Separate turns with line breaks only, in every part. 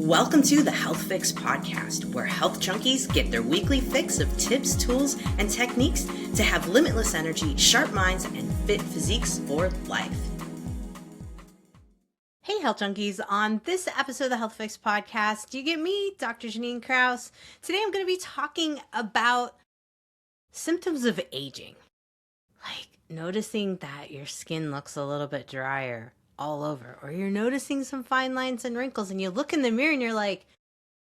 Welcome to the Health Fix podcast, where health junkies get their weekly fix of tips, tools, and techniques to have limitless energy, sharp minds, and fit physiques for life. Hey, health junkies. On this episode of the Health Fix podcast, you get me, Dr. Jannine Krause. Today I'm going to be talking about symptoms of aging, like noticing that your skin looks a little bit drier all over, or you're noticing some fine lines and wrinkles, and you look in the mirror and you're like,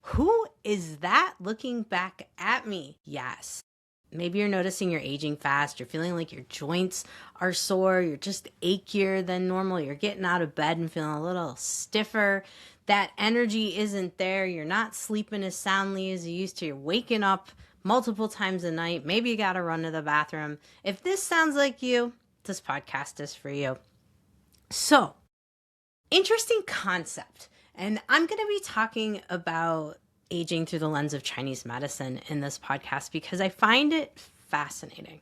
who is that looking back at me? Yes. Maybe you're noticing you're aging fast. You're feeling like your joints are sore. You're just achier than normal. You're getting out of bed and feeling a little stiffer. That energy isn't there. You're not sleeping as soundly as you used to. You're waking up multiple times a night. Maybe you got to run to the bathroom. If this sounds like you, this podcast is for you. So, interesting concept. And I'm going to be talking about aging through the lens of Chinese medicine in this podcast because I find it fascinating.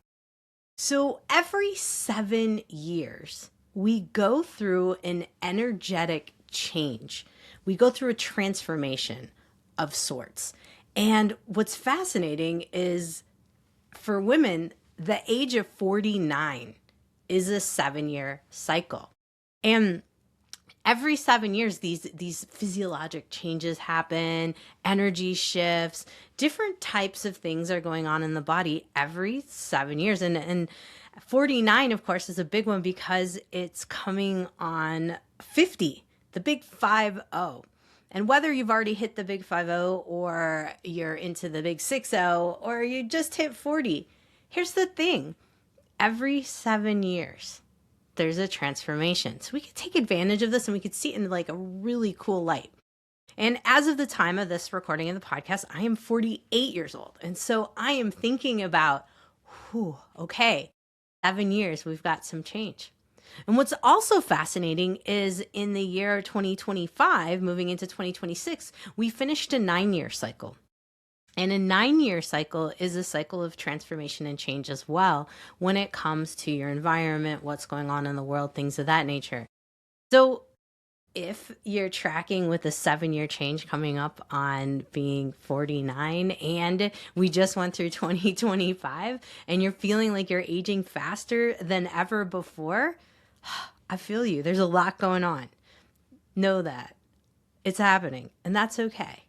So every 7 years, we go through an energetic change. We go through a transformation of sorts. And what's fascinating is for women, the age of 49 is a 7-year cycle. And every 7 years, these physiologic changes happen, energy shifts, different types of things are going on in the body every 7 years. And 49, of course, is a big one because it's coming on 50, the big 5-0. And whether you've already hit the big 5-0 or you're into the big 6-0 or you just hit 40, here's the thing. Every 7 years, there's a transformation. So we could take advantage of this and we could see it in like a really cool light. And as of the time of this recording of the podcast, I am 48 years old. And so I am thinking about, okay, 7 years, we've got some change. And what's also fascinating is in the year 2025, moving into 2026, we finished a 9-year cycle. And a 9-year cycle is a cycle of transformation and change as well when it comes to your environment, what's going on in the world, things of that nature. So if you're tracking with a 7-year change coming up on being 49 and we just went through 2025 and you're feeling like you're aging faster than ever before, I feel you. There's a lot going on. Know that. It's happening, and that's okay.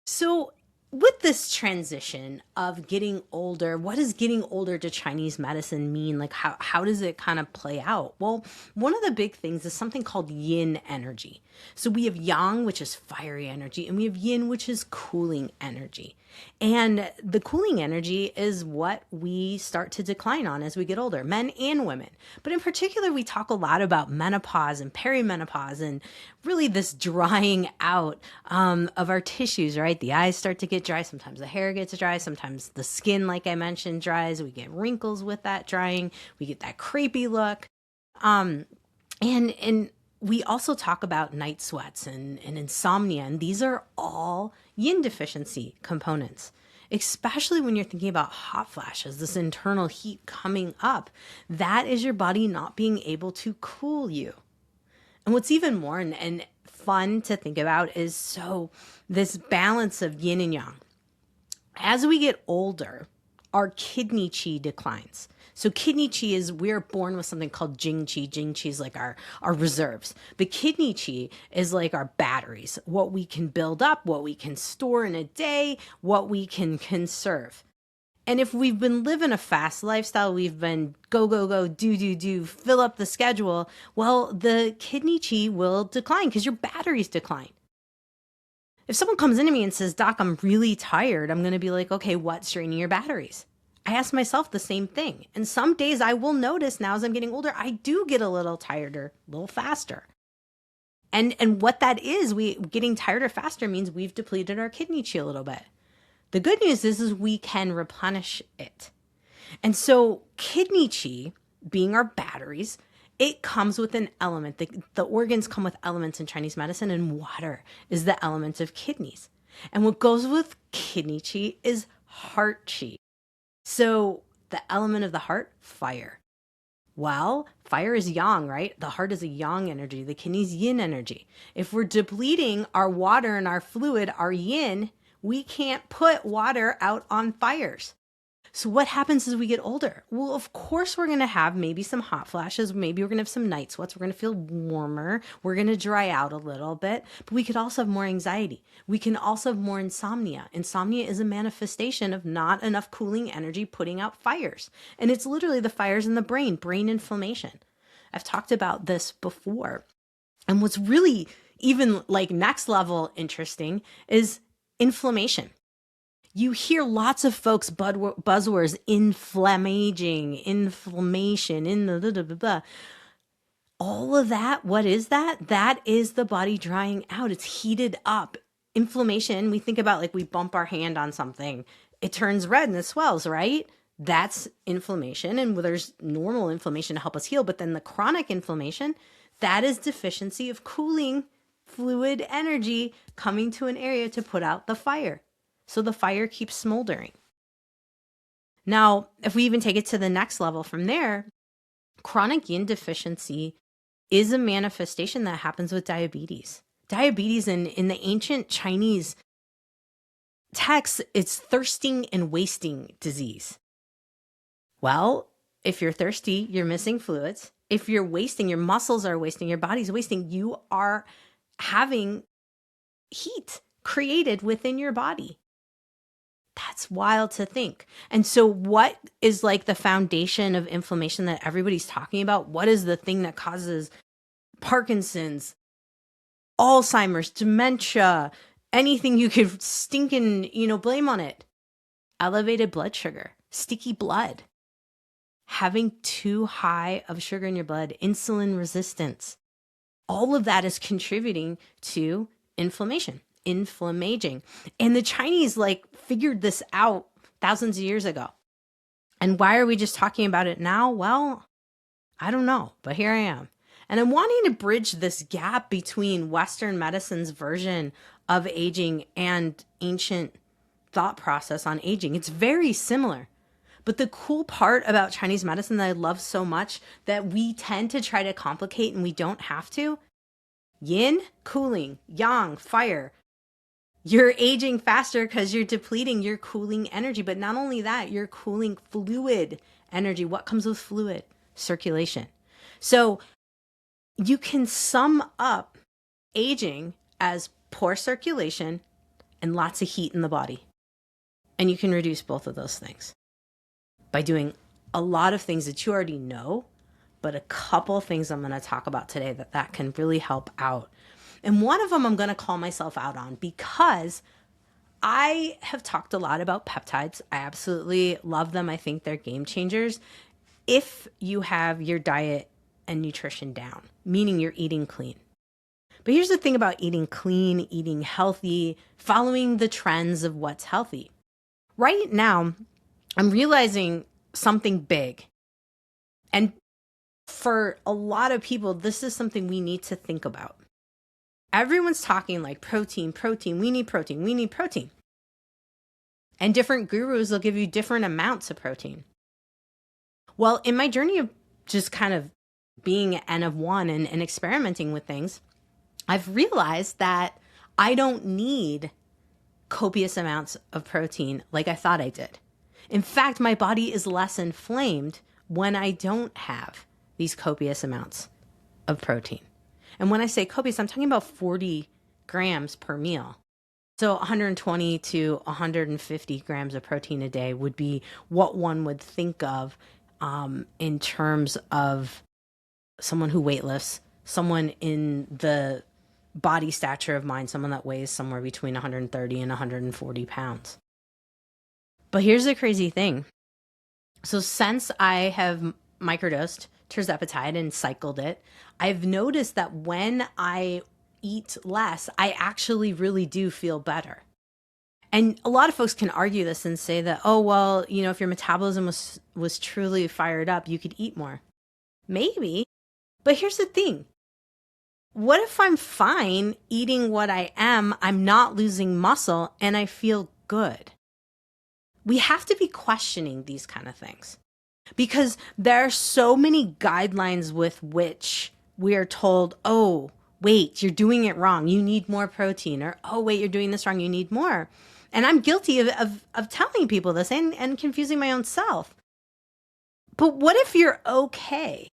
So with this transition of getting older, what does getting older to Chinese medicine mean? Like how does it kind of play out? Well, one of the big things is something called yin energy. So we have yang, which is fiery energy, and we have yin, which is cooling energy. And the cooling energy is what we start to decline on as we get older, men and women. But in particular, we talk a lot about menopause and perimenopause and really this drying out of our tissues, right? The eyes start to get dry. Sometimes the hair gets dry. Sometimes the skin, like I mentioned, dries. We get wrinkles with that drying. We get that crepey look. And we also talk about night sweats and insomnia, and these are all yin deficiency components, especially when you're thinking about hot flashes, this internal heat coming up. That is your body not being able to cool you. And what's even more and fun to think about is so this balance of yin and yang. As we get older, our kidney qi declines. So kidney qi is, we're born with something called jing qi. Jing qi is like our reserves. But kidney qi is like our batteries, what we can build up, what we can store in a day, what we can conserve. And if we've been living a fast lifestyle, we've been go, do, fill up the schedule, well, the kidney qi will decline because your batteries decline. If someone comes into me and says, Doc, I'm really tired, I'm going to be like, okay, what's draining your batteries? I ask myself the same thing. And some days I will notice now as I'm getting older, I do get a little tireder, a little faster. And what that is, getting tired or faster means we've depleted our kidney qi a little bit. The good news is we can replenish it. And so kidney qi, being our batteries, it comes with an element. The organs come with elements in Chinese medicine, and water is the element of kidneys. And what goes with kidney qi is heart qi. So the element of the heart, fire. Well, fire is yang, right? The heart is a yang energy. The kidney's yin energy. If we're depleting our water and our fluid, our yin, we can't put water out on fires. So what happens as we get older? Well, of course, we're going to have maybe some hot flashes. Maybe we're going to have some night sweats. We're going to feel warmer. We're going to dry out a little bit, but we could also have more anxiety. We can also have more insomnia. Insomnia is a manifestation of not enough cooling energy putting out fires. And it's literally the fires in the brain inflammation. I've talked about this before. And what's really even like next level interesting is inflammation. You hear lots of folks buzzwords, inflammation, all of that. What is that? That is the body drying out. It's heated up. Inflammation, we think about like we bump our hand on something. It turns red and it swells, right? That's inflammation. And there's normal inflammation to help us heal. But then the chronic inflammation, that is deficiency of cooling fluid energy coming to an area to put out the fire. So the fire keeps smoldering. Now, if we even take it to the next level from there, chronic yin deficiency is a manifestation that happens with diabetes. Diabetes in the ancient Chinese texts, it's thirsting and wasting disease. Well, if you're thirsty, you're missing fluids. If you're wasting, your muscles are wasting, your body's wasting, you are having heat created within your body. That's wild to think. And so what is like the foundation of inflammation that everybody's talking about? What is the thing that causes Parkinson's, Alzheimer's, dementia, anything you could blame on it? Elevated blood sugar, sticky blood, having too high of sugar in your blood, insulin resistance. All of that is contributing to inflammation. Inflammaging. And the Chinese figured this out thousands of years ago. And why are we just talking about it now? Well, I don't know, but here I am. And I'm wanting to bridge this gap between Western medicine's version of aging and ancient thought process on aging. It's very similar. But the cool part about Chinese medicine that I love so much that we tend to try to complicate and we don't have to, yin, cooling, yang, fire. You're aging faster because you're depleting your cooling energy. But not only that, you're cooling fluid energy. What comes with fluid? Circulation. So you can sum up aging as poor circulation and lots of heat in the body. And you can reduce both of those things by doing a lot of things that you already know, but a couple things I'm going to talk about today that can really help out. And one of them I'm going to call myself out on because I have talked a lot about peptides. I absolutely love them. I think they're game changers if you have your diet and nutrition down, meaning you're eating clean. But here's the thing about eating clean, eating healthy, following the trends of what's healthy. Right now, I'm realizing something big. And for a lot of people, this is something we need to think about. Everyone's talking like protein, we need protein. And different gurus will give you different amounts of protein. Well, in my journey of just kind of being an N of one and experimenting with things, I've realized that I don't need copious amounts of protein like I thought I did. In fact, my body is less inflamed when I don't have these copious amounts of protein. And when I say copious, I'm talking about 40 grams per meal. So 120 to 150 grams of protein a day would be what one would think of in terms of someone who weightlifts, someone in the body stature of mine, someone that weighs somewhere between 130 and 140 pounds. But here's the crazy thing. So since I have microdosed tirzepatide and cycled it, I've noticed that when I eat less, I actually really do feel better. And a lot of folks can argue this and say that, oh, well, if your metabolism was truly fired up, you could eat more. Maybe. But here's the thing. What if I'm fine eating what I am, I'm not losing muscle, and I feel good? We have to be questioning these kind of things. Because there are so many guidelines with which we are told, oh, wait, you're doing it wrong. You need more protein. Or, oh, wait, you're doing this wrong. You need more. And I'm guilty of telling people this and confusing my own self. But what if you're okay?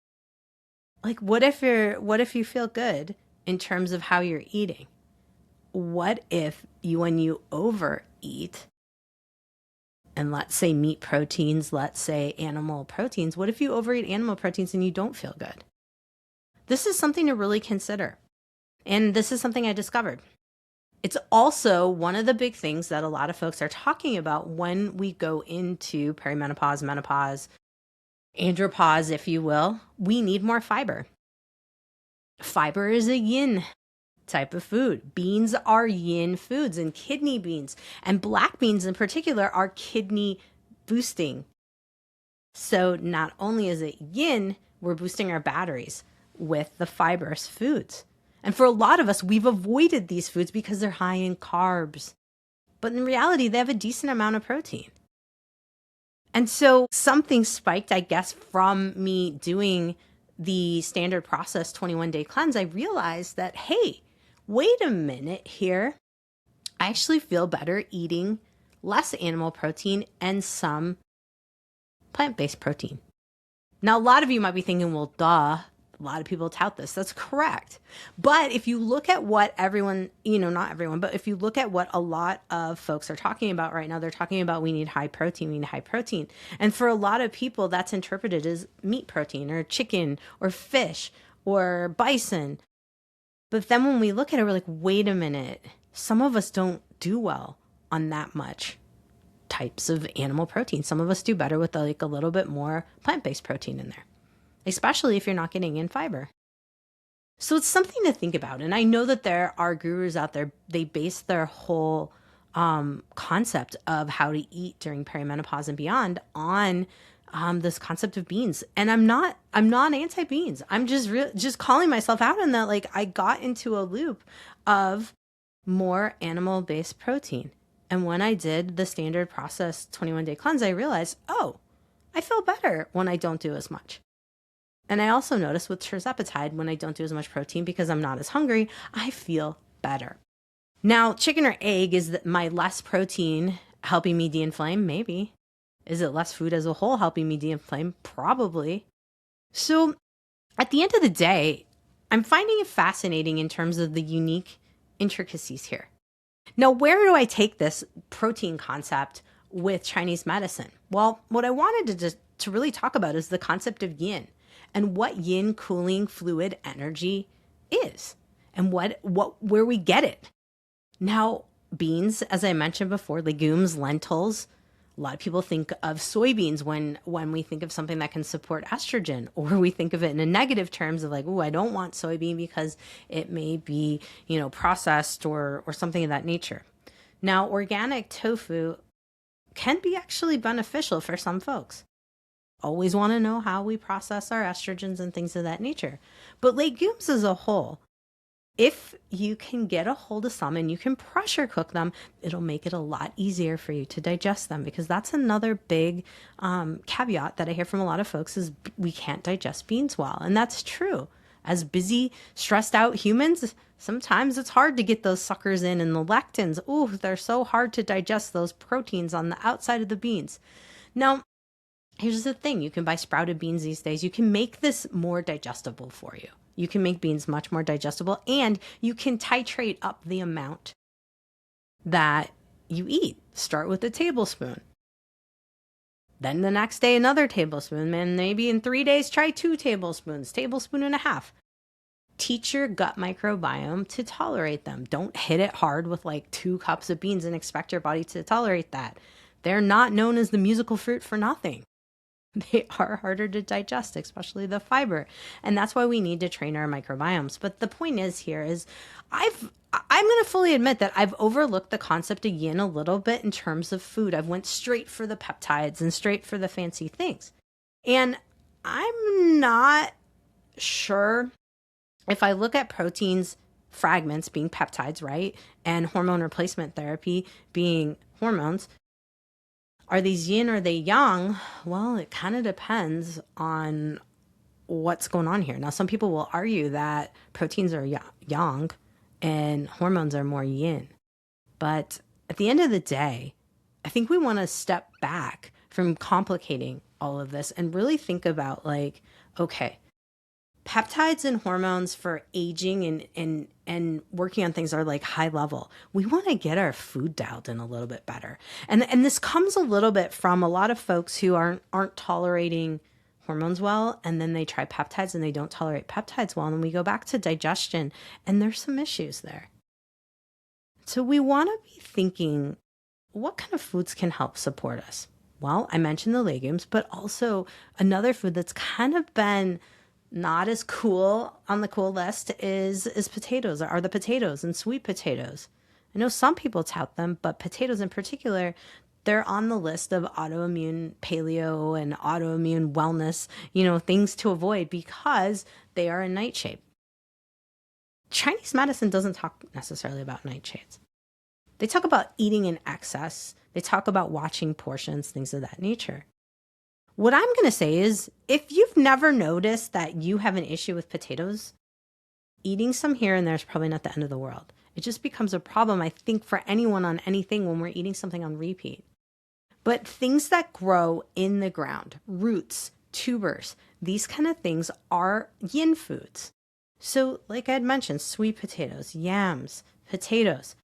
Like, what if you feel good in terms of how you're eating? What if when you overeat, and let's say meat proteins, let's say animal proteins, what if you overeat animal proteins and you don't feel good? This is something to really consider. And this is something I discovered. It's also one of the big things that a lot of folks are talking about when we go into perimenopause, menopause, andropause, if you will. We need more fiber. Fiber is a yin type of food. Beans are yin foods, and kidney beans and black beans in particular are kidney boosting. So not only is it yin, we're boosting our batteries with the fibrous foods. And for a lot of us, we've avoided these foods because they're high in carbs. But in reality, they have a decent amount of protein. And so something spiked, I guess, from me doing the standard process 21-day cleanse. I realized that, hey, wait a minute here. I actually feel better eating less animal protein and some plant-based protein. Now, a lot of you might be thinking, well, duh, a lot of people tout this. That's correct. But if you look at what everyone, not everyone, but if you look at what a lot of folks are talking about right now, they're talking about we need high protein, we need high protein. And for a lot of people, that's interpreted as meat protein or chicken or fish or bison. But then when we look at it, we're like, wait a minute, some of us don't do well on that much types of animal protein. Some of us do better with like a little bit more plant-based protein in there, especially if you're not getting in fiber. So it's something to think about. And I know that there are gurus out there, they base their whole concept of how to eat during perimenopause and beyond on this concept of beans. And I'm not anti-beans. I'm just calling myself out on that. Like, I got into a loop of more animal-based protein. And when I did the standard process 21-day cleanse, I realized, oh, I feel better when I don't do as much. And I also noticed with tirzepatide, when I don't do as much protein because I'm not as hungry, I feel better. Now, chicken or egg, is my less protein helping me de-inflame? Maybe. Is it less food as a whole helping me de-inflame? Probably. So at the end of the day, I'm finding it fascinating in terms of the unique intricacies here. Now, where do I take this protein concept with Chinese medicine? Well, what I wanted to really talk about is the concept of yin and what yin cooling fluid energy is and where we get it. Now, beans, as I mentioned before, legumes, lentils. A lot of people think of soybeans when we think of something that can support estrogen, or we think of it in a negative terms of like, oh, I don't want soybean because it may be, processed or something of that nature. Now, organic tofu can be actually beneficial for some folks. Always want to know how we process our estrogens and things of that nature. But legumes as a whole, if you can get a hold of some and you can pressure cook them, it'll make it a lot easier for you to digest them, because that's another big caveat that I hear from a lot of folks is we can't digest beans well. And that's true. As busy, stressed out humans, sometimes it's hard to get those suckers in, and the lectins, they're so hard to digest, those proteins on the outside of the beans. Now, here's the thing. You can buy sprouted beans these days. You can make this more digestible for you. You can make beans much more digestible, and you can titrate up the amount that you eat. Start with a tablespoon. Then the next day, another tablespoon. And maybe in 3 days, try 2 tablespoons, tablespoon and a half. Teach your gut microbiome to tolerate them. Don't hit it hard with like 2 cups of beans and expect your body to tolerate that. They're not known as the musical fruit for nothing. They are harder to digest, especially the fiber. And that's why we need to train our microbiomes. But the point is I'm going to fully admit that I've overlooked the concept of yin a little bit in terms of food. I've went straight for the peptides and straight for the fancy things. And I'm not sure if I look at proteins fragments being peptides, right? And hormone replacement therapy being hormones, Are these yin or are they yang? Well, it kind of depends on what's going on here. Now, some people will argue that proteins are yang and hormones are more yin. But at the end of the day, I think we want to step back from complicating all of this and really think about like, okay, peptides and hormones for aging and working on things are like high level. We want to get our food dialed in a little bit better. And this comes a little bit from a lot of folks who aren't tolerating hormones well, and then they try peptides and they don't tolerate peptides well, and then we go back to digestion and there's some issues there. So we want to be thinking, what kind of foods can help support us? Well, I mentioned the legumes, but also another food that's kind of been not as cool on the cool list is potatoes, are the potatoes and sweet potatoes. I know some people tout them, but potatoes in particular, they're on the list of autoimmune paleo and autoimmune wellness, things to avoid because they are in nightshade. Chinese medicine doesn't talk necessarily about nightshades. They talk about eating in excess. They talk about watching portions, things of that nature. What I'm going to say is, if you've never noticed that you have an issue with potatoes, eating some here and there is probably not the end of the world. It just becomes a problem, I think, for anyone on anything when we're eating something on repeat. But things that grow in the ground, roots, tubers, these kind of things are yin foods. So like I had mentioned, sweet potatoes, yams, potatoes.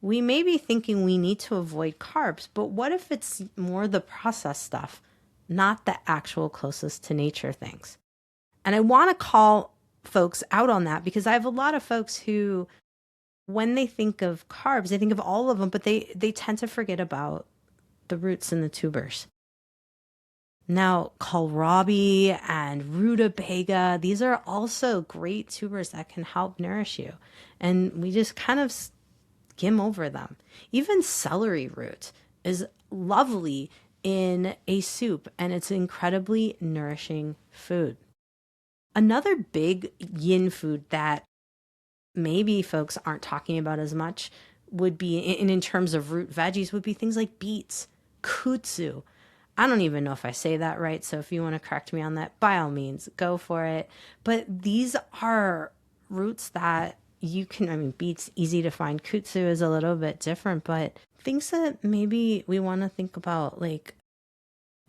We may be thinking we need to avoid carbs, but what if it's more the processed stuff, not the actual closest to nature things? And I want to call folks out on that because I have a lot of folks who, when they think of carbs, they think of all of them, but they tend to forget about the roots and the tubers. Now, kohlrabi and rutabaga, these are also great tubers that can help nourish you. And we just kind of skim over them. Even celery root is lovely in a soup, and it's incredibly nourishing food. Another big yin food that maybe folks aren't talking about as much would be, in terms of root veggies, would be things like beets, kudzu. I don't even know if I say that right, so if you want to correct me on that, by all means, go for it. But these are roots that you can, beets, easy to find. Kudzu is a little bit different, but things that maybe we want to think about, like,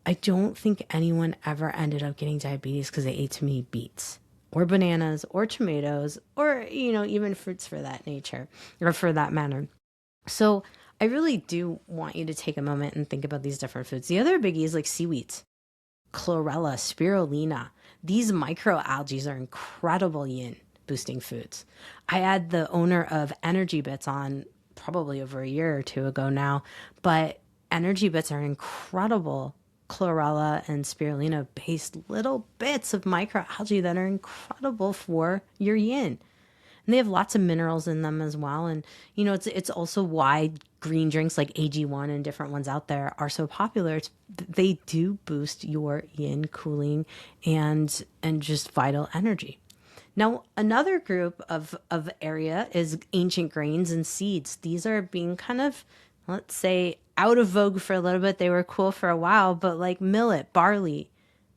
I don't think anyone ever ended up getting diabetes because they ate too many beets or bananas or tomatoes or, even fruits for that nature or for that matter. So I really do want you to take a moment and think about these different foods. The other biggie is like seaweeds, chlorella, spirulina. These microalgae are incredible yin boosting foods. I had the owner of Energy Bits on probably over a year or two ago now, but Energy Bits are incredible chlorella and spirulina based little bits of microalgae that are incredible for your yin. And they have lots of minerals in them as well. And, it's also why green drinks like AG1 and different ones out there are so popular. They do boost your yin, cooling, and just vital energy. Now, another group of area is ancient grains and seeds. These are being kind of, let's say, out of vogue for a little bit. They were cool for a while, but like millet, barley,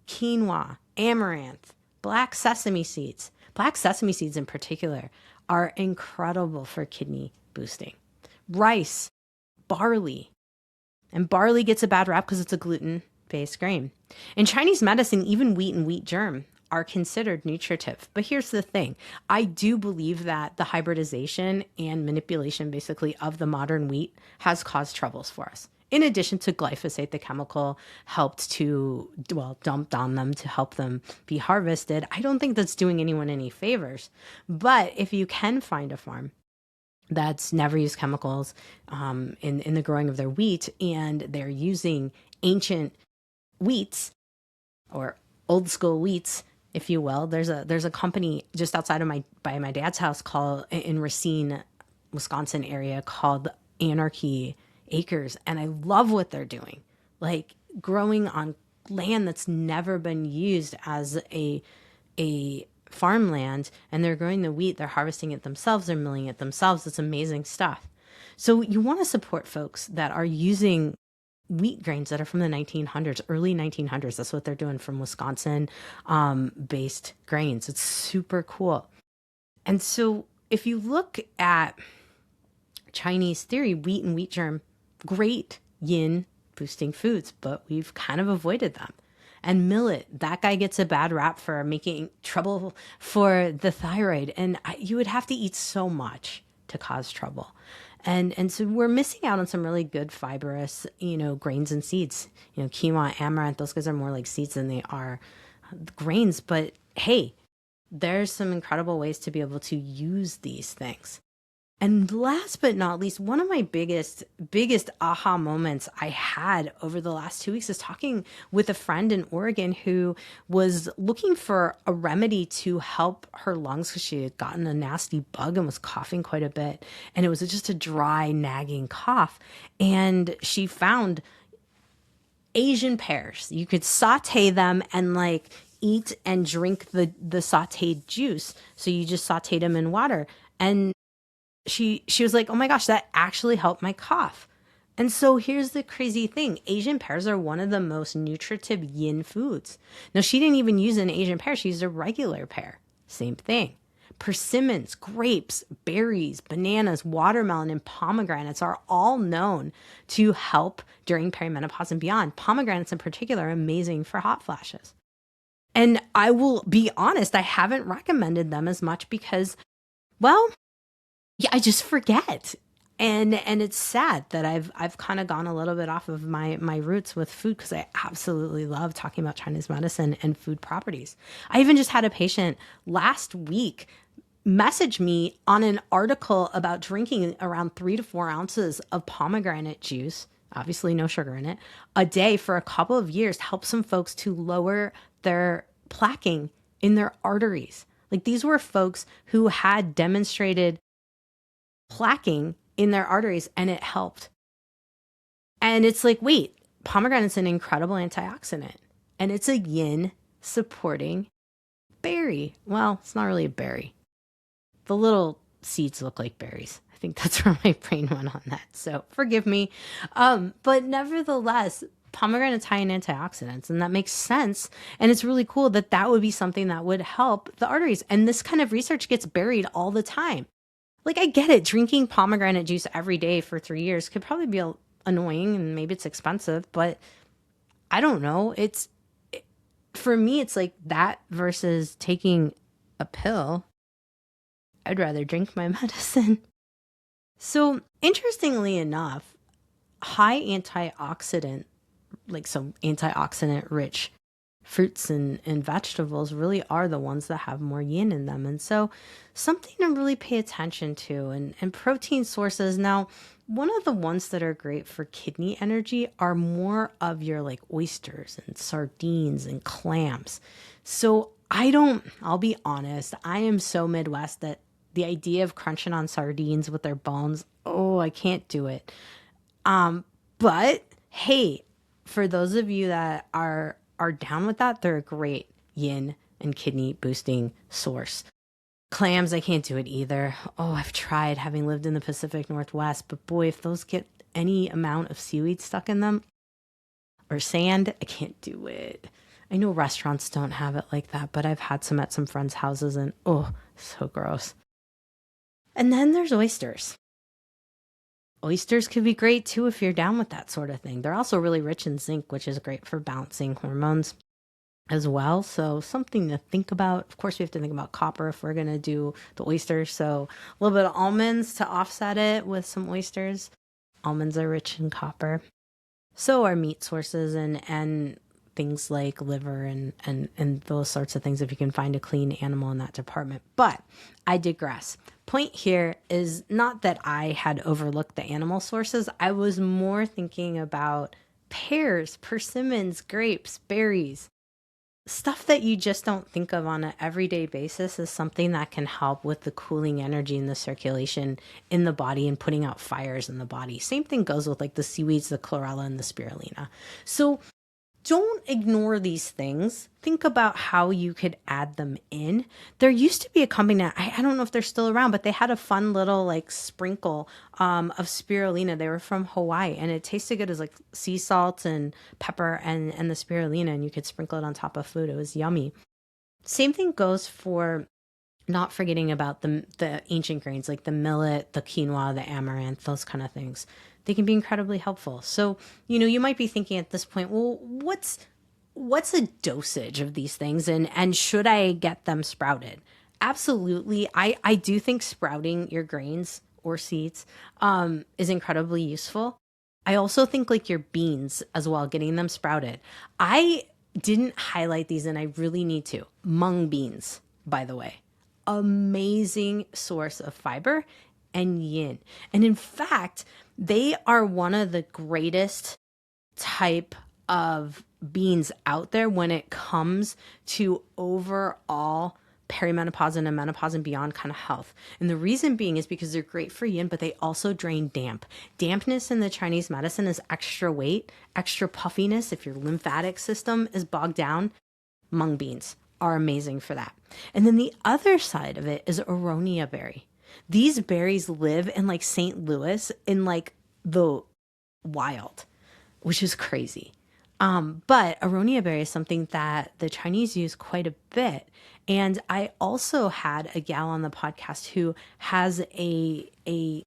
quinoa, amaranth, black sesame seeds. Black sesame seeds in particular are incredible for kidney boosting. Rice, barley, and barley gets a bad rap because it's a gluten-based grain. In Chinese medicine, even wheat and wheat germ are considered nutritive. But here's the thing. I do believe that the hybridization and manipulation basically of the modern wheat has caused troubles for us. In addition to glyphosate, the chemical helped to, dumped on them to help them be harvested. I don't think that's doing anyone any favors. But if you can find a farm that's never used chemicals in the growing of their wheat, and they're using ancient wheats or old school wheats, if you will, there's a company just outside of my dad's house called in Racine, Wisconsin area called Anarchy Acres, and I love what they're doing, like growing on land that's never been used as a farmland, and they're growing the wheat, they're harvesting it themselves, they're milling it themselves. It's amazing stuff. So you want to support folks that are using wheat grains that are from the 1900s, early 1900s. That's what they're doing, from Wisconsin based grains. It's super cool. And so if you look at Chinese theory, wheat and wheat germ, great yin boosting foods, but we've kind of avoided them. And millet, that guy gets a bad rap for making trouble for the thyroid. And you would have to eat so much to cause trouble. And so we're missing out on some really good fibrous, grains and seeds. Quinoa, amaranth, those guys are more like seeds than they are grains. But hey, there's some incredible ways to be able to use these things. And last but not least, one of my biggest aha moments I had over the last 2 weeks is talking with a friend in Oregon who was looking for a remedy to help her lungs because she had gotten a nasty bug and was coughing quite a bit. And it was just a dry, nagging cough. And she found Asian pears. You could saute them and eat and drink the sauteed juice. So you just sauteed them in water. And she was like, oh my gosh, that actually helped my cough. And so here's the crazy thing. Asian pears are one of the most nutritive yin foods. Now, she didn't even use an Asian pear. She used a regular pear. Same thing. Persimmons, grapes, berries, bananas, watermelon, and pomegranates are all known to help during perimenopause and beyond. Pomegranates in particular are amazing for hot flashes. And I will be honest, I haven't recommended them as much because, well, yeah, I just forget. And it's sad that I've kind of gone a little bit off of my roots with food because I absolutely love talking about Chinese medicine and food properties. I even just had a patient last week message me on an article about drinking around 3 to 4 ounces of pomegranate juice, obviously no sugar in it, a day for a couple of years to help some folks to lower their plaquing in their arteries. These were folks who had demonstrated plaquing in their arteries and it helped. And it's wait, pomegranate's an incredible antioxidant and it's a yin supporting berry. Well, it's not really a berry. The little seeds look like berries. I think that's where my brain went on that. So forgive me. But nevertheless, pomegranate's high in antioxidants, and that makes sense. And it's really cool that would be something that would help the arteries. And this kind of research gets buried all the time. I get it. Drinking pomegranate juice every day for 3 years could probably be annoying and maybe it's expensive, but I don't know. For me, it's that versus taking a pill. I'd rather drink my medicine. So interestingly enough, high antioxidant, some antioxidant rich fruits and vegetables really are the ones that have more yin in them. And so something to really pay attention to. And protein sources. Now, one of the ones that are great for kidney energy are more of your oysters and sardines and clams. So I'll be honest, I am so Midwest that the idea of crunching on sardines with their bones, I can't do it. But hey, for those of you that are down with that, they're a great yin and kidney boosting source. Clams, I can't do it either. I've tried, having lived in the Pacific Northwest, but boy, if those get any amount of seaweed stuck in them or sand, I can't do it. I know restaurants don't have it like that, but I've had some at some friends' houses and so gross. And then there's oysters. Oysters could be great too if you're down with that sort of thing. They're also really rich in zinc, which is great for balancing hormones as well. So something to think about. Of course, we have to think about copper if we're going to do the oysters. So a little bit of almonds to offset it with some oysters. Almonds are rich in copper. So are meat sources and things like liver and those sorts of things if you can find a clean animal in that department. But I digress. Point here is not that I had overlooked the animal sources. I was more thinking about pears, persimmons, grapes, berries. Stuff that you just don't think of on an everyday basis is something that can help with the cooling energy and the circulation in the body and putting out fires in the body. Same thing goes with the seaweeds, the chlorella and the spirulina. So don't ignore these things. Think about how you could add them in. There used to be a company, I don't know if they're still around, but they had a fun little like sprinkle of spirulina. They were from Hawaii, and it tasted good as like sea salt and pepper and the spirulina, and you could sprinkle it on top of food. It was yummy. Same thing goes for not forgetting about the ancient grains like the millet, the quinoa, the amaranth, those kind of things. They can be incredibly helpful. So, you might be thinking at this point, well, what's a dosage of these things, and should I get them sprouted? Absolutely. I do think sprouting your grains or seeds is incredibly useful. I also think like your beans as well, getting them sprouted. I didn't highlight these and I really need to. Mung beans, by the way, amazing source of fiber and yin. And in fact, they are one of the greatest type of beans out there when it comes to overall perimenopause and menopause and beyond kind of health. And the reason being is because they're great for yin, but they also drain damp. Dampness in the Chinese medicine is extra weight, extra puffiness. If your lymphatic system is bogged down, mung beans are amazing for that. And then the other side of it is aronia berry. These berries live in like St. Louis in like the wild, which is crazy. But aronia berry is something that the Chinese use quite a bit. And I also had a gal on the podcast who has a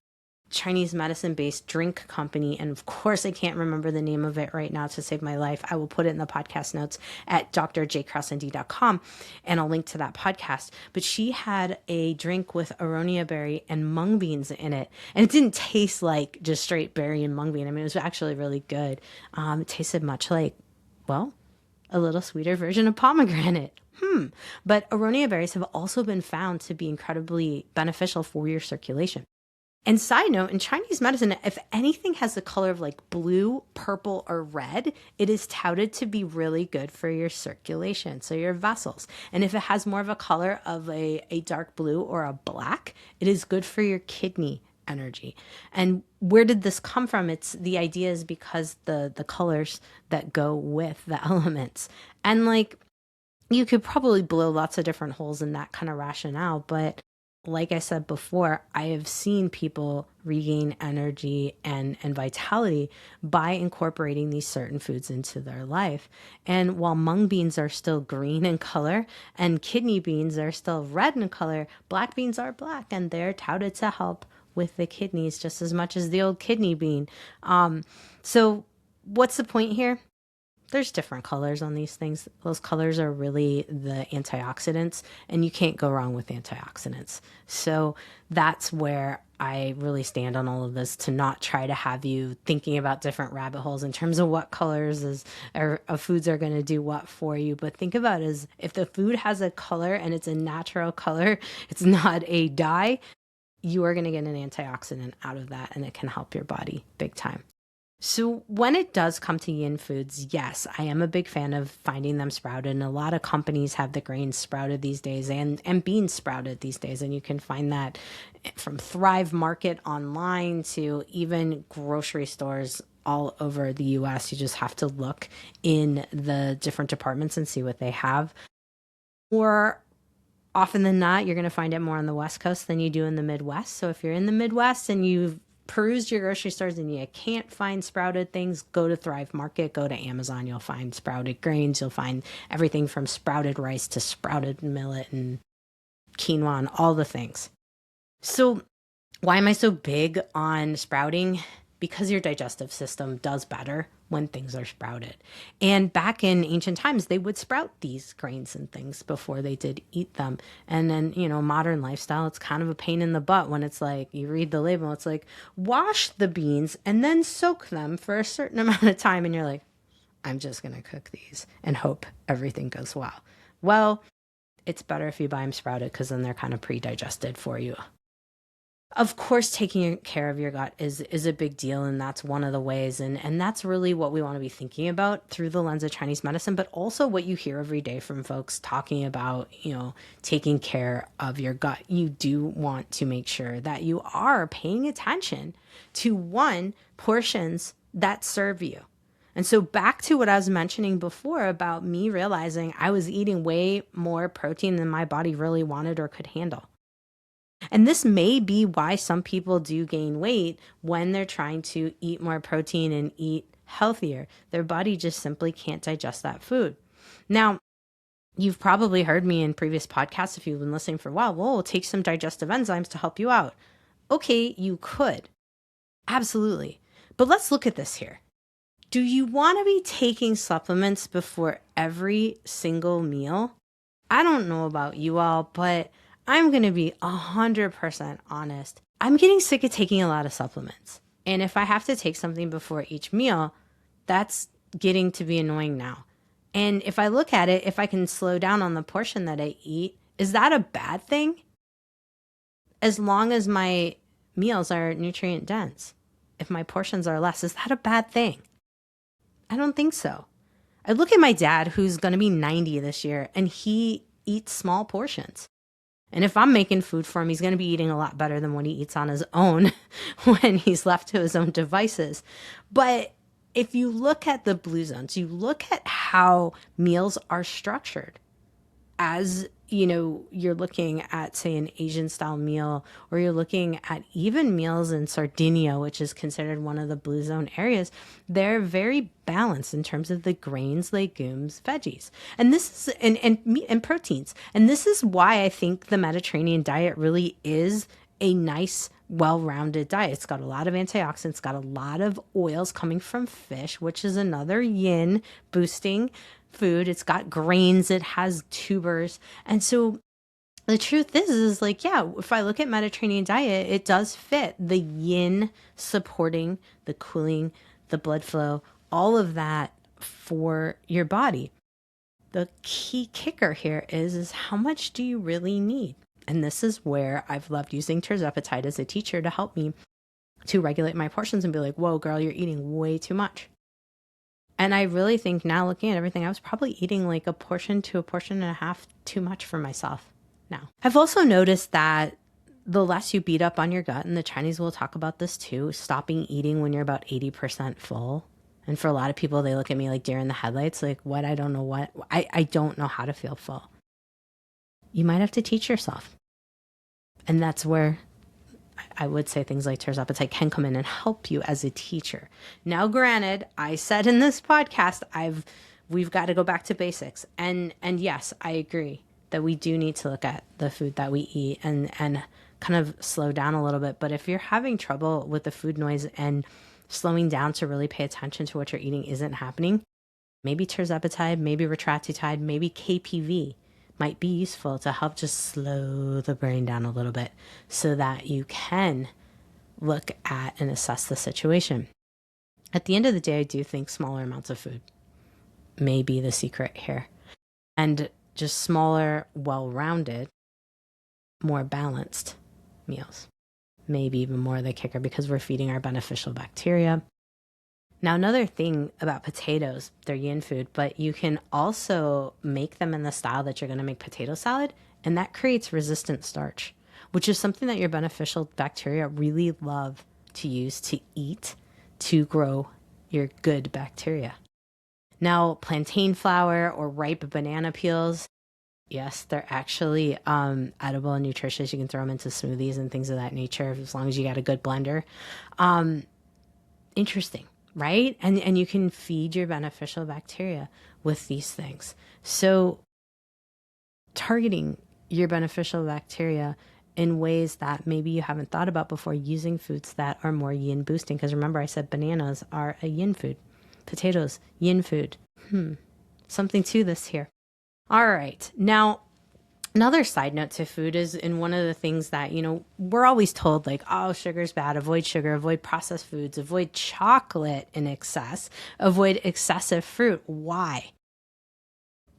Chinese medicine based drink company. And of course, I can't remember the name of it right now to save my life. I will put it in the podcast notes at drjkrauseND.com, and I'll link to that podcast. But she had a drink with aronia berry and mung beans in it. And it didn't taste like just straight berry and mung bean. I mean, it was actually really good. It tasted much like, well, a little sweeter version of pomegranate. But aronia berries have also been found to be incredibly beneficial for your circulation. And side note, in Chinese medicine, if anything has the color of like blue, purple, or red, it is touted to be really good for your circulation, so your vessels. And if it has more of a color of a dark blue or a black, it is good for your kidney energy. And where did this come from? It's the idea is because the colors that go with the elements. And like, you could probably blow lots of different holes in that kind of rationale, but like I said before, I have seen people regain energy and vitality by incorporating these certain foods into their life. And while mung beans are still green in color and kidney beans are still red in color, black beans are black, and they're touted to help with the kidneys just as much as the old kidney bean. So what's the point here? There's different colors on these things. Those colors are really the antioxidants, and you can't go wrong with antioxidants. So that's where I really stand on all of this, to not try to have you thinking about different rabbit holes in terms of what colors of foods are going to do what for you. But think about it as if the food has a color and it's a natural color, it's not a dye, you are going to get an antioxidant out of that, and it can help your body big time. So when it does come to yin foods, yes, I am a big fan of finding them sprouted. And a lot of companies have the grains sprouted these days and beans sprouted these days. And you can find that from Thrive Market online to even grocery stores all over the US. You just have to look in the different departments and see what they have. More often than not, you're going to find it more on the West Coast than you do in the Midwest. So if you're in the Midwest and you've perused your grocery stores and you can't find sprouted things, go to Thrive Market, go to Amazon. You'll find sprouted grains. You'll find everything from sprouted rice to sprouted millet and quinoa and all the things. So why am I so big on sprouting? Because your digestive system does better when things are sprouted. And back in ancient times, they would sprout these grains and things before they did eat them. And then, modern lifestyle, it's kind of a pain in the butt when it's like, you read the label, it's like, wash the beans and then soak them for a certain amount of time. And you're like, I'm just going to cook these and hope everything goes well. Well, it's better if you buy them sprouted, because then they're kind of pre-digested for you. Of course, taking care of your gut is a big deal, and that's one of the ways. And that's really what we want to be thinking about through the lens of Chinese medicine, but also what you hear every day from folks talking about, taking care of your gut. You do want to make sure that you are paying attention to, one, portions that serve you. And so back to what I was mentioning before about me realizing I was eating way more protein than my body really wanted or could handle. And this may be why some people do gain weight when they're trying to eat more protein and eat healthier. Their body just simply can't digest that food. Now, you've probably heard me in previous podcasts if you've been listening for a while, well, take some digestive enzymes to help you out. Okay, you could. Absolutely. But let's look at this here. Do you want to be taking supplements before every single meal? I don't know about you all, but I'm going to be 100% honest. I'm getting sick of taking a lot of supplements. And if I have to take something before each meal, that's getting to be annoying now. And if I look at it, if I can slow down on the portion that I eat, is that a bad thing? As long as my meals are nutrient dense. If my portions are less, is that a bad thing? I don't think so. I look at my dad, who's going to be 90 this year, and he eats small portions. And if I'm making food for him, he's going to be eating a lot better than what he eats on his own when he's left to his own devices. But if you look at the blue zones, you look at how meals are structured. As you know, you're looking at, say, an Asian style meal, or you're looking at even meals in Sardinia, which is considered one of the blue zone areas. They're very balanced in terms of the grains, legumes, veggies, and this is and meat and proteins. And this is why I think the Mediterranean diet really is a nice, well-rounded diet. It's got a lot of antioxidants, got a lot of oils coming from fish, which is another yin boosting food. It's got grains, it has tubers. And so the truth is like, yeah, if I look at Mediterranean diet, it does fit the yin supporting the cooling, the blood flow, all of that for your body. The key kicker here is how much do you really need? And this is where I've loved using tirzepatide as a teacher to help me to regulate my portions and be like, whoa, girl, you're eating way too much. And I really think now, looking at everything, I was probably eating like a portion to a portion and a half too much for myself now. I've also noticed that the less you beat up on your gut, and the Chinese will talk about this too, stopping eating when you're about 80% full. And for a lot of people, they look at me like deer in the headlights, like, what? I don't know what. I don't know how to feel full. You might have to teach yourself. And that's where I would say things like tirzepatide can come in and help you as a teacher. Now, granted, I said in this podcast, we've got to go back to basics. And yes, I agree that we do need to look at the food that we eat and kind of slow down a little bit. But if you're having trouble with the food noise and slowing down to really pay attention to what you're eating isn't happening, maybe tirzepatide, maybe retatrutide, maybe KPV might be useful to help just slow the brain down a little bit so that you can look at and assess the situation. At the end of the day, I do think smaller amounts of food may be the secret here. And just smaller, well-rounded, more balanced meals. Maybe even more the kicker because we're feeding our beneficial bacteria. Now, another thing about potatoes, they're yin food, but you can also make them in the style that you're going to make potato salad, and that creates resistant starch, which is something that your beneficial bacteria really love to use to eat to grow your good bacteria. Now, plantain flour or ripe banana peels, yes, they're actually edible and nutritious. You can throw them into smoothies and things of that nature as long as you got a good blender. Interesting. Right? And you can feed your beneficial bacteria with these things. So targeting your beneficial bacteria in ways that maybe you haven't thought about before, using foods that are more yin boosting. Because remember, I said bananas are a yin food. Potatoes, yin food. Something to this here. All right. Now, another side note to food is, in one of the things that, we're always told, like, oh, sugar's bad, avoid sugar, avoid processed foods, avoid chocolate in excess, avoid excessive fruit. Why?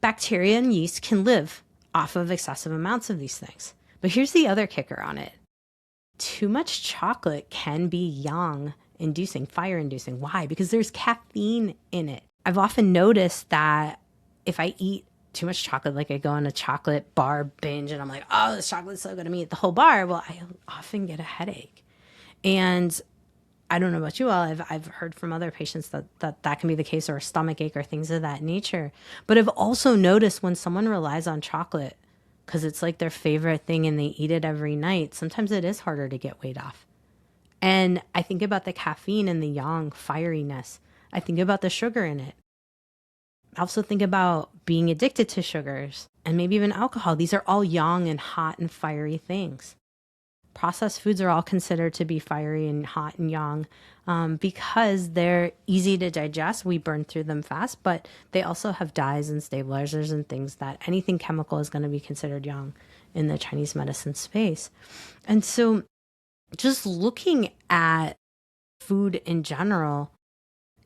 Bacteria and yeast can live off of excessive amounts of these things. But here's the other kicker on it. Too much chocolate can be yang inducing, fire inducing. Why? Because there's caffeine in it. I've often noticed that if I eat too much chocolate, like I go on a chocolate bar binge and I'm like, oh, this chocolate's so good, I'm gonna eat the whole bar. Well, I often get a headache. And I don't know about you all. I've heard from other patients that can be the case, or a stomach ache or things of that nature. But I've also noticed when someone relies on chocolate because it's like their favorite thing and they eat it every night, sometimes it is harder to get weight off. And I think about the caffeine and the yang fieriness. I think about the sugar in it. I also think about being addicted to sugars and maybe even alcohol. These are all yang and hot and fiery things. Processed foods are all considered to be fiery and hot and yang because they're easy to digest. We burn through them fast, but they also have dyes and stabilizers and things that anything chemical is going to be considered yang in the Chinese medicine space. And so just looking at food in general,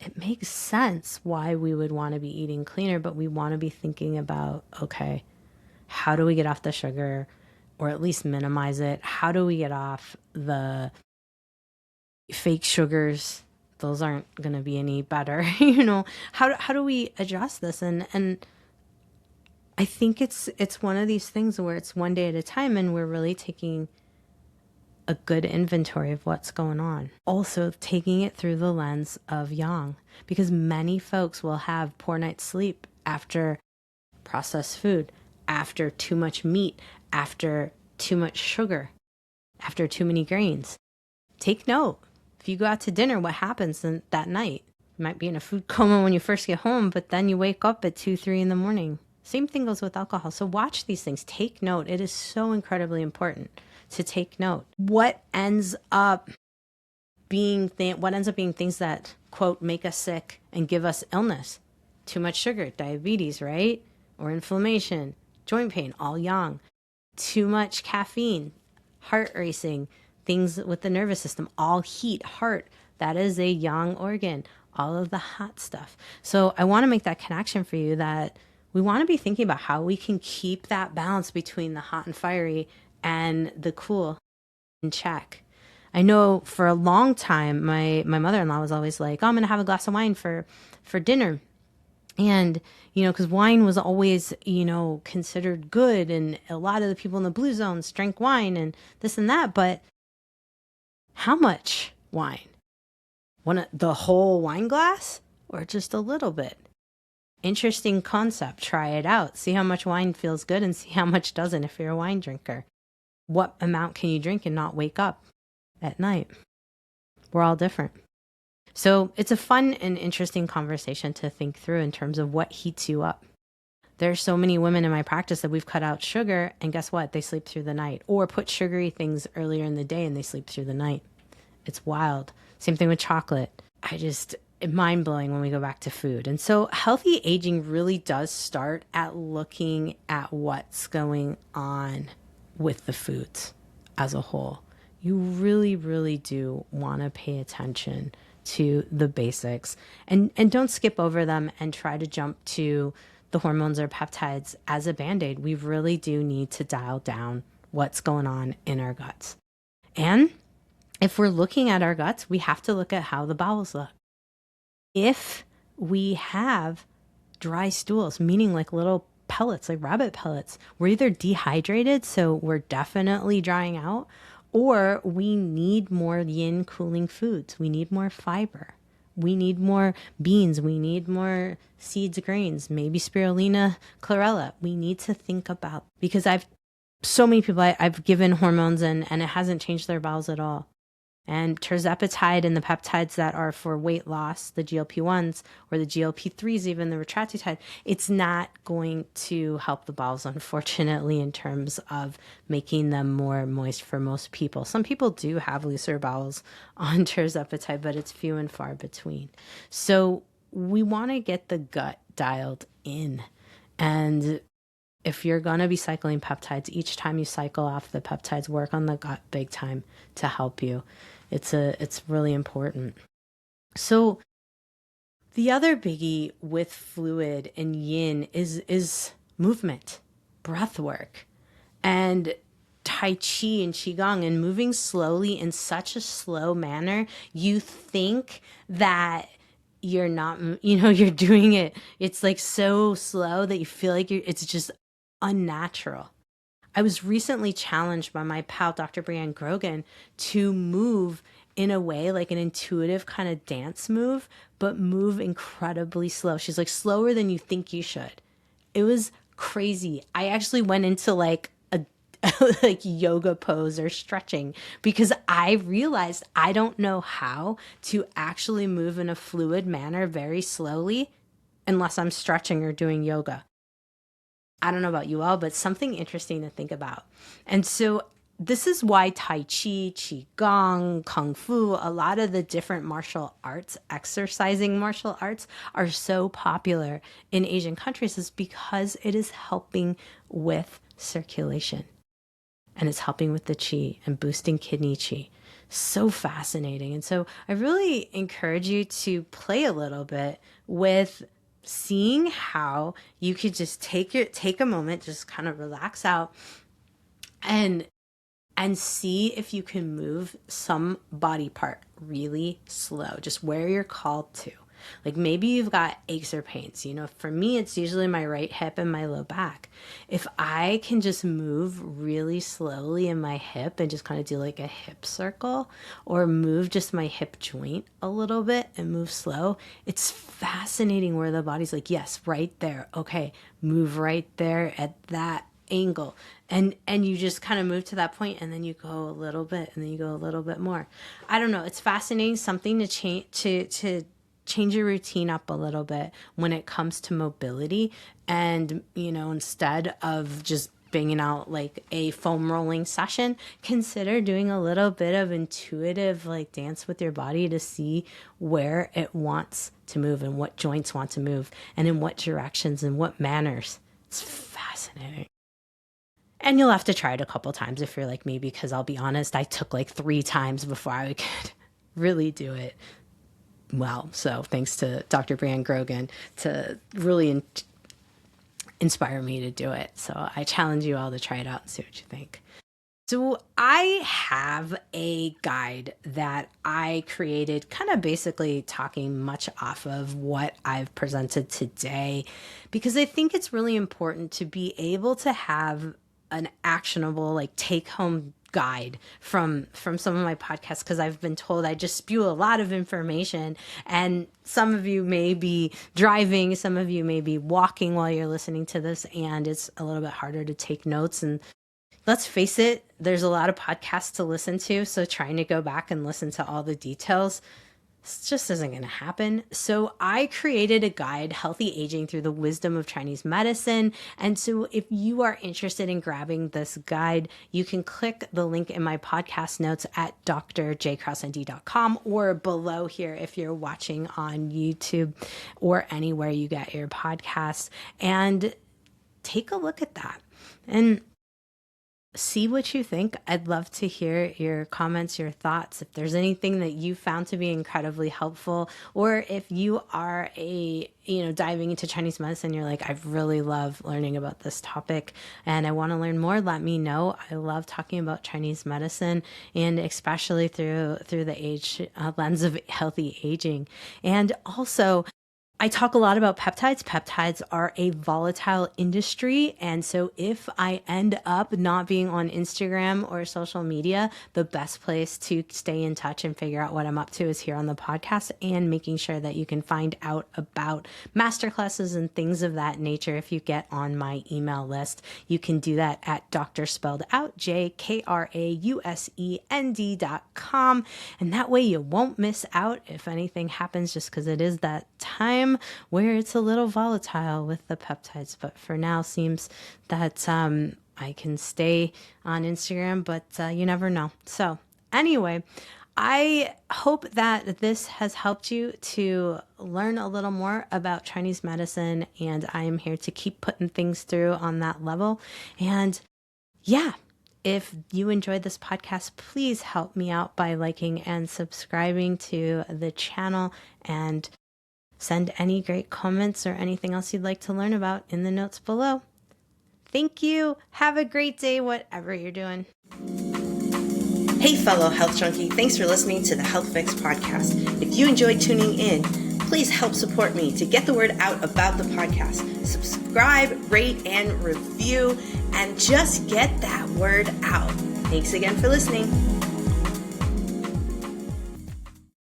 it makes sense why we would want to be eating cleaner, but we want to be thinking about, okay, how do we get off the sugar? Or at least minimize it. How do we get off the fake sugars? Those aren't going to be any better. How do we address this? And I think it's one of these things where it's one day at a time, and we're really taking a good inventory of what's going on. Also taking it through the lens of yang, because many folks will have poor night's sleep after processed food, after too much meat, after too much sugar, after too many grains. Take note. If you go out to dinner, what happens that night? You might be in a food coma when you first get home, but then you wake up at 2, 3 in the morning. Same thing goes with alcohol. So watch these things. Take note. It is so incredibly important to take note. What ends up being things that, quote, make us sick and give us illness? Too much sugar, diabetes, right? Or inflammation, joint pain, all yang. Too much caffeine, heart racing, things with the nervous system, all heat, heart. That is a yang organ, all of the hot stuff. So I want to make that connection for you that we want to be thinking about how we can keep that balance between the hot and fiery and the cool in check. I know for a long time, my mother-in-law was always like, oh, I'm going to have a glass of wine for dinner. And, because wine was always, considered good. And a lot of the people in the blue zones drank wine and this and that. But how much wine? The whole wine glass or just a little bit? Interesting concept. Try it out. See how much wine feels good and see how much doesn't if you're a wine drinker. What amount can you drink and not wake up at night? We're all different. So it's a fun and interesting conversation to think through in terms of what heats you up. There are so many women in my practice that we've cut out sugar, and guess what? They sleep through the night, or put sugary things earlier in the day and they sleep through the night. It's wild. Same thing with chocolate. It's mind-blowing when we go back to food. And so healthy aging really does start at looking at what's going on with the foods as a whole. You really, really do want to pay attention to the basics and don't skip over them and try to jump to the hormones or peptides as a band-aid. We really do need to dial down what's going on in our guts. And if we're looking at our guts, we have to look at how the bowels look. If we have dry stools, meaning like little pellets, like rabbit pellets, we're either dehydrated, so we're definitely drying out, or we need more yin cooling foods. We need more fiber. We need more beans. We need more seeds, grains, maybe spirulina, chlorella. We need to think about, because so many people I've given hormones and it hasn't changed their bowels at all. And tirzepatide and the peptides that are for weight loss, the GLP-1s or the GLP-3s, even the retatrutide, it's not going to help the bowels, unfortunately, in terms of making them more moist for most people. Some people do have looser bowels on tirzepatide, but it's few and far between. So we want to get the gut dialed in. And if you're going to be cycling peptides, each time you cycle off the peptides, work on the gut big time to help you. It's really important. So the other biggie with fluid and yin is movement, breath work, and Tai Chi and Qigong, and moving slowly in such a slow manner. You think that you're not, you're doing it. It's like so slow that you feel like it's just unnatural. I was recently challenged by my pal, Dr. Brianne Grogan, to move in a way, like an intuitive kind of dance move, but move incredibly slow. She's like, slower than you think you should. It was crazy. I actually went into like a like yoga pose or stretching because I realized I don't know how to actually move in a fluid manner very slowly unless I'm stretching or doing yoga. I don't know about you all, but something interesting to think about. And so this is why Tai Chi, Qigong, Kung Fu, a lot of the different martial arts, exercising martial arts, are so popular in Asian countries, is because it is helping with circulation. And it's helping with the qi and boosting kidney qi. So fascinating. And so I really encourage you to play a little bit with seeing how you could just take a moment, just kind of relax out and see if you can move some body part really slow, just where you're called to. Like maybe you've got aches or pains. For me, it's usually my right hip and my low back. If I can just move really slowly in my hip and just kind of do like a hip circle, or move just my hip joint a little bit and move slow, it's fascinating where the body's like, yes, right there. Okay, move right there at that angle. And you just kind of move to that point, and then you go a little bit, and then you go a little bit more. I don't know. It's fascinating, something to change your routine up a little bit when it comes to mobility. And, instead of just banging out like a foam rolling session, consider doing a little bit of intuitive like dance with your body to see where it wants to move and what joints want to move and in what directions and what manners. It's fascinating. And you'll have to try it a couple times if you're like me, because I'll be honest, I took like 3 times before I could really do it well. So thanks to Dr. Brian Grogan to really inspire me to do it. So I challenge you all to try it out and see what you think. So I have a guide that I created, kind of basically talking much off of what I've presented today, because I think it's really important to be able to have an actionable, like take-home guide from some of my podcasts, because I've been told I just spew a lot of information, and some of you may be driving, some of you may be walking while you're listening to this, and it's a little bit harder to take notes. And let's face it, there's a lot of podcasts to listen to, so trying to go back and listen to all the details, this just isn't going to happen. So I created a guide, Healthy Aging Through the Wisdom of Chinese Medicine. And so if you are interested in grabbing this guide, you can click the link in my podcast notes at drjkrauseND.com, or below here if you're watching on YouTube or anywhere you get your podcasts, and take a look at that and see what you think. I'd love to hear your comments, your thoughts. If there's anything that you found to be incredibly helpful, or if you are diving into Chinese medicine, you're like, I really love learning about this topic and I want to learn more, let me know. I love talking about Chinese medicine, and especially through the lens of healthy aging. And also, I talk a lot about peptides. Peptides are a volatile industry. And so if I end up not being on Instagram or social media, the best place to stay in touch and figure out what I'm up to is here on the podcast, and making sure that you can find out about masterclasses and things of that nature if you get on my email list. You can do that at drspelledout.JKRAUSEND.com. And that way you won't miss out if anything happens, just because it is that time where it's a little volatile with the peptides. But for now, seems that I can stay on Instagram, but you never know. So anyway, I hope that this has helped you to learn a little more about Chinese medicine, and I am here to keep putting things through on that level. And yeah, if you enjoyed this podcast, please help me out by liking and subscribing to the channel, and send any great comments or anything else you'd like to learn about in the notes below. Thank you. Have a great day, whatever you're doing. Hey, fellow health junkie. Thanks for listening to the Health Fix podcast. If you enjoyed tuning in, please help support me to get the word out about the podcast. Subscribe, rate, and review, and just get that word out. Thanks again for listening.